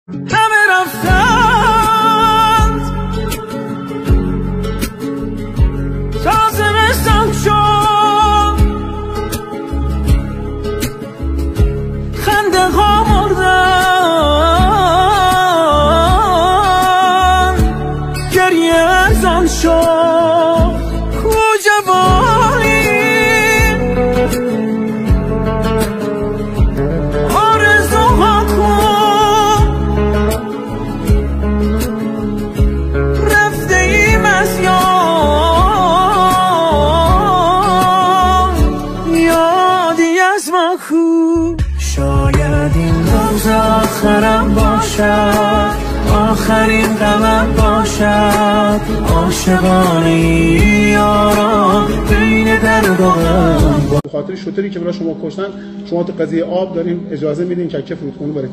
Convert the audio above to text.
همه رفتند تا زمستان شد، خنده ها مردن، گریه ارزان شد. کو جوانی آرزوها کن، رفته ایم از یادی از ما کو. شاید این روز آخرم باشد، آخرین غمم باشد، عاشقانه یاران بین درد و غم. به خاطر شوتری که برای شما کشتن، شما تو قضیه آب دارین اجازه میدین که فرودخونه برین.